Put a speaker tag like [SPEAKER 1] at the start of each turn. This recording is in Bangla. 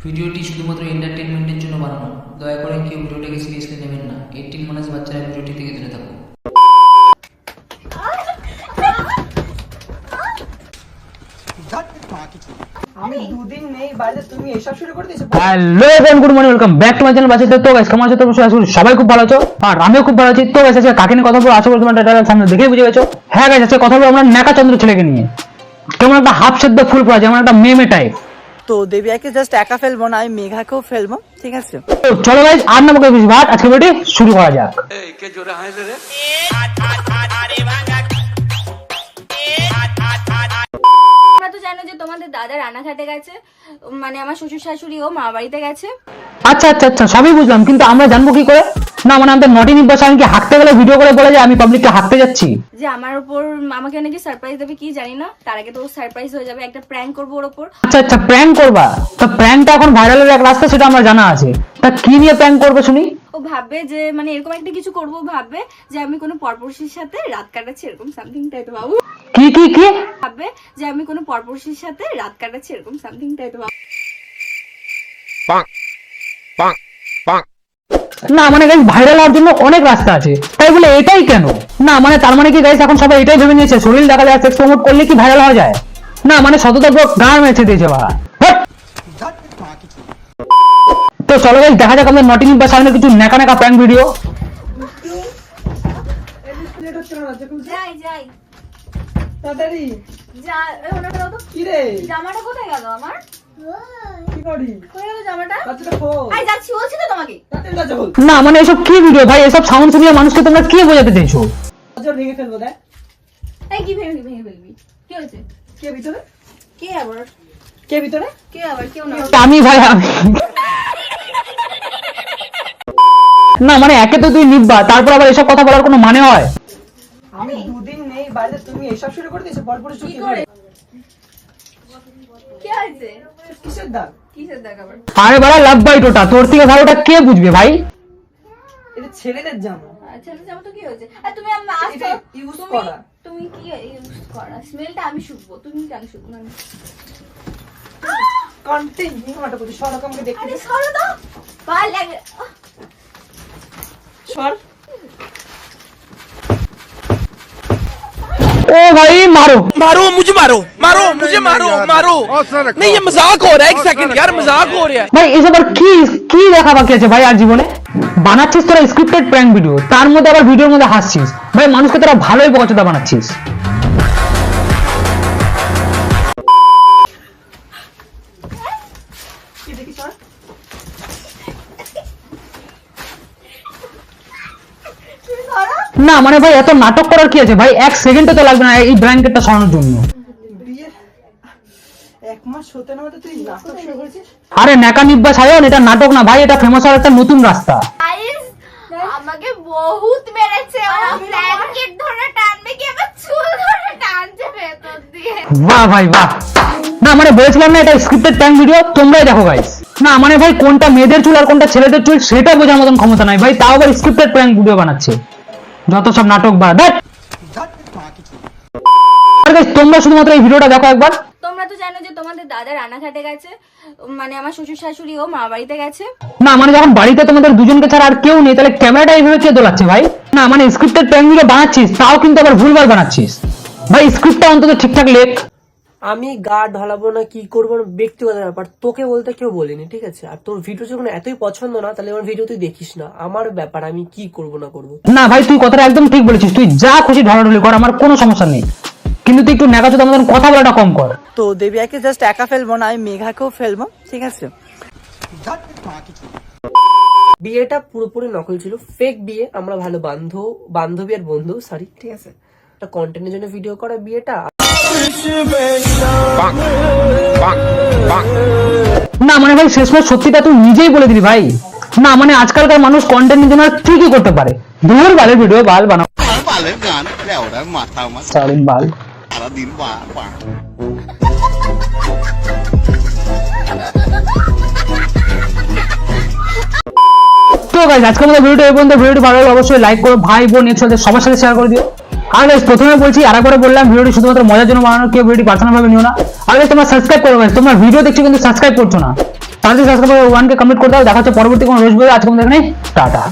[SPEAKER 1] ভিডিওটি শুধুমাত্র এন্টারটেনমেন্টের জন্য বানানো। দয়া করে কেউ ভিডিওটাকে সিরিয়াসলি নেবেন না। 18 মাইনাস বাচ্চারা ভিডিওটি থেকে দূরে থাকুন।
[SPEAKER 2] আমি দুদিন নেই বাইরে, তুমি এসব শুরু করে দিয়েছো।
[SPEAKER 3] Hello everyone, good morning, welcome back to my channel বাচ্চাদের। তো গাইস কেমন আছো তোমরা? সবাই খুব ভালো আছো আর আমিও খুব ভালো আছি। তো গাইস আজকে কাকে নিয়ে কথা বলবো আশা করি তোমরা টাইটেল সামনে দেখেই বুঝে গেছো। হ্যাঁ গাইস, আজকে কথা বলবো আমরা নেকা চন্দ্র ছেলেকে নিয়ে। কেমন একটা হাফ সেদ্ধ ফুল পড়া, যেমন একটা মেমে টাইপ।
[SPEAKER 2] তো দেবিয়াকে জাস্ট একা ফেলবো না, আমি মেঘাকেও ফেলবো, ঠিক আছে?
[SPEAKER 3] তো চলো গাইস, আর না বকে বেশি ভাট, আজকে ভিডিও শুরু করা যাক।
[SPEAKER 4] তোমরা তো জানো যে তোমাদের দাদা রানাঘাটে গেছে, মানে আমার শ্বশুর শাশুড়িও মা বাড়িতে গেছে।
[SPEAKER 3] আচ্ছা আচ্ছা আচ্ছা, সবই বুঝলাম, কিন্তু আমরা জানবো কি করে? না মানে আমাদের নটি নিব্বাস আমি কি হাঁটতে গেলে ভিডিও করে বলে যে আমি পাবলিককে হাঁটতে যাচ্ছি?
[SPEAKER 4] যে আমার উপর আমাকে নাকি সারপ্রাইজ দেবে কি জানি না, তার আগে তো সারপ্রাইজ হয়ে যাবে, একটা প্র্যাঙ্ক করবো ওর উপর।
[SPEAKER 3] আচ্ছা আচ্ছা, প্র্যাঙ্ক করবা? তা প্র্যাঙ্কটা এখন ভাইরালের এক রাস্তা, সেটা আমার জানা আছে। তা কি নিয়ে প্র্যাঙ্ক করবে শুনি?
[SPEAKER 4] ও ভাববে যে মানে এরকম একটা কিছু করবো, ভাববে যে আমি কোনো পরপুরুষের সাথে রাত কাটাচ্ছি, এরকম সামথিং টাইপ বাবু।
[SPEAKER 3] কি কি কি?
[SPEAKER 4] ভাববে যে আমি কোনো পরপুরুষের সাথে রাত কাটাচ্ছি, এরকম সামথিং টাইপ বাবু।
[SPEAKER 3] না মানে গাইস, ভাইরাল হওয়ার জন্য অনেক রাস্তা আছে, তাই বলে এটাই কেন? না মানে তার মানে কি গাইস এখন সবাই এটাই ভেবে নিয়েছে শরীর দেখা যায়, সেক্স প্রমোট করলে কি ভাইরাল হওয়া যায়? না মানে সততা পুরো গান মেছে দিয়েছে বাবা। তো চলো গাইস, দেখা যাক আমাদের নটিং বা সামনে কিছু নেকা নেকা প্র্যাঙ্ক ভিডিও।
[SPEAKER 4] যাই যাই
[SPEAKER 2] তাড়াতাড়ি
[SPEAKER 4] যা, ওটা দাও তো।
[SPEAKER 2] কি রে,
[SPEAKER 4] জামাটা কোথায় গেল আমার?
[SPEAKER 2] কি করি?
[SPEAKER 4] কোথায় গেল জামাটা?
[SPEAKER 2] বাচ্চাটা খোল,
[SPEAKER 4] আই যাচ্ছি বলছি তো তোমাকে।
[SPEAKER 2] তাড়াতাড়ি বাচ্চা খোল।
[SPEAKER 3] না মানে এসব কি ভিডিও ভাই? এসব সাউন্ড শুনিয়ে মানুষকে তোমরা কি বোঝাতে চাইছো?
[SPEAKER 2] বাচ্চা ভেঙে ফেলবো, দেখ।
[SPEAKER 4] এই কি ভেঙে ভেঙে ফেলবি? কি হয়েছে?
[SPEAKER 2] কে ভিতরে?
[SPEAKER 4] কে আবার?
[SPEAKER 2] কে ভিতরে?
[SPEAKER 4] কে আবার? কেউ না।
[SPEAKER 3] আমি ভাই আমি না মানে একে তো তুই নিব্বা, তারপর আবার এসব কথা বলার কোনো মানে হয়?
[SPEAKER 2] আমি দুদিন নেই বাইরে, তুমি এসব শুরু করে দিয়েছো। পরপুরুষ
[SPEAKER 4] কি
[SPEAKER 2] কি
[SPEAKER 4] করে?
[SPEAKER 2] করে?
[SPEAKER 4] কি হয়েছে?
[SPEAKER 2] কিসের দাগ?
[SPEAKER 4] কিসের দেখ আবার?
[SPEAKER 3] আরে বাড়া লাভ বাইট, ওটা তোর থেকে ভালোটা কে বুঝবে ভাই?
[SPEAKER 2] এটা ছেলেদের জামা।
[SPEAKER 4] আচ্ছা জামা তো কি হয়েছে? আর তুমি আমি আসছো
[SPEAKER 2] এটা use
[SPEAKER 4] তুমি
[SPEAKER 2] করা।
[SPEAKER 4] তুমি কি ইউজ করা? স্মেলটা আমি শুকবো, তুমি কেন শুকবো না?
[SPEAKER 2] কন্টিনিউ মাটা করতে সরক, আমাকে দেখতে
[SPEAKER 4] আরে
[SPEAKER 2] দে।
[SPEAKER 4] সরো তো, ভালো লাগে।
[SPEAKER 2] সর।
[SPEAKER 3] ओ भाई मारो
[SPEAKER 5] मारो मुझे, मारो मारो मुझे, मारो मारो। नहीं ये मजाक हो रहा है, एक सेकंड यार, मजाक हो रहा है।
[SPEAKER 3] ভাই এসব আর কি কি দেখা বাকি আছে ভাই আর জীবনে? বানাচ্ছিস তোরা স্ক্রিপ্টেড প্র্যাঙ্ক ভিডিও, তার মধ্যে আবার ভিডিওর মধ্যে হাসছিস। ভাই মানুষকে তোরা ভালোই বোকাচোদা বানাচ্ছিস।
[SPEAKER 2] কি দেখি, সর।
[SPEAKER 4] তুমি সরো।
[SPEAKER 3] না মানে ভাই এত নাটক করার কি আছে ভাই? এক সেকেন্ডও তো লাগবে না এই ব্ল্যাঙ্কেটটা সরানোর জন্য।
[SPEAKER 2] বিয়ের 1 মাস হতে না হতে তুই নাটক শুরু করেছিস?
[SPEAKER 3] আরে নেকা নিব্বা সায়ন, এটা নাটক না ভাই, এটা ফেমাস হওয়ার একটা নতুন রাস্তা।
[SPEAKER 4] গাইস আমাকে বহুত মেরেছে, ও ব্ল্যাঙ্কেট ধরে টানবে কি আবার চুল ধরে টানছে ভেতর দিয়ে।
[SPEAKER 3] বাহ ভাই বাহ। না মানে বলেছিলাম না এটা স্ক্রিপ্টেড প্র্যাঙ্ক ভিডিও, তোমরাই দেখো গাইস। না মানে ভাই কোনটা মেয়েদের চুল আর কোনটা ছেলেদের চুল সেটা বোঝার মতন ক্ষমতা নাই ভাই, তাও আবার স্ক্রিপ্টেড প্র্যাঙ্ক ভিডিও বানাচ্ছে। যত সব নাটক বা দেখ। আর guys, তোমরা শুধুমাত্র এই ভিডিওটা দেখো একবার।
[SPEAKER 4] তোমরা তো জানো যে তোমাদের দাদা রানাঘাটে গেছে, মানে আমার শ্বশুর শাশুড়িও মা বাড়িতে গেছে।
[SPEAKER 3] না মানে যখন বাড়িতে তোমাদের দুজনকে ছাড়া আর কেউ নেই, তাহলে ক্যামেরাটা এইভাবে কে দোলাচ্ছে ভাই? না মানে স্ক্রিপ্টেড প্র্যাঙ্ক ভিডিও বানাচ্ছিস, তাও কিন্তু আবার ভুলভাল বানাচ্ছিস ভাই। স্ক্রিপ্টটা অন্তত ঠিকঠাক লেখ।
[SPEAKER 6] আমি গা ঢালাবো না কি করবো না ব্যক্তিগত ব্যাপার, তোকে বলতে কেউ বলিনি, ঠিক আছে? আর তোর ভিডিও যখন এতই পছন্দ না, তাহলে আমার ভিডিও তুই দেখিস না, আমার ব্যাপার, আমি কি করবো না করবো।
[SPEAKER 3] না ভাই তুই কথাটা একদম ঠিক বলেছিস, তুই যা খুশি ঢলাঢলি কর, আমার কোনো সমস্যা নেই, কিন্তু তুই একটু নেকাচোদা মতন কথা বলাটা কম কর।
[SPEAKER 2] তো দেবিয়াকে জাস্ট একা ফেলবো না, আমি মেঘাকেও ফেলবো, ঠিক আছে?
[SPEAKER 6] বিয়েটা পুরোপুরি নকল ছিল, ফেক বিয়ে। আমরা ভালো বান্ধবী আর বন্ধু, সরি, ঠিক আছে? একটা কন্টেন্টের জন্য ভিডিও করা বিয়েটা।
[SPEAKER 3] না মানে ভাই শেষমেশ সত্যিটা তুই নিজেই বলে দিলি ভাই। না মানে আজকালকার মানুষ কন্টেন্টের জন্য আর ঠিকই করতে পারে, দূর বালের ভিডিও বাল বানাও,
[SPEAKER 7] বালের গান লেওড়া মাথা আমার
[SPEAKER 3] সারাদিন বাল।
[SPEAKER 7] সারাদিন বাল।
[SPEAKER 3] তো গাইস আজকের মতো ভিডিওটা এই পর্যন্ত। ভিডিওটি ভালো লাগলে অবশ্যই লাইক করো, ভাই বোন একসাথে সবার সাথে শেয়ার করে দিও। আর গাইস প্রথমে বলছি, আরেকবার বললাম, ভিডিওটি শুধুমাত্র মজার জন্য বানানো, কেউ ভিডিওটি পার্সোনাল ভাবে নিও না। আর গাইস তোমরা সাবস্ক্রাইব করো, গাইস তোমরা ভিডিও দেখছো কিন্তু সাবস্ক্রাইব করছো না, তাড়াতাড়ি সাবস্ক্রাইব 1K কমপ্লিট করে দাও। দেখা হচ্ছে পরবর্তী কোনো রোজ ভিডিও। আজকে আমাদের এখানে টাটা।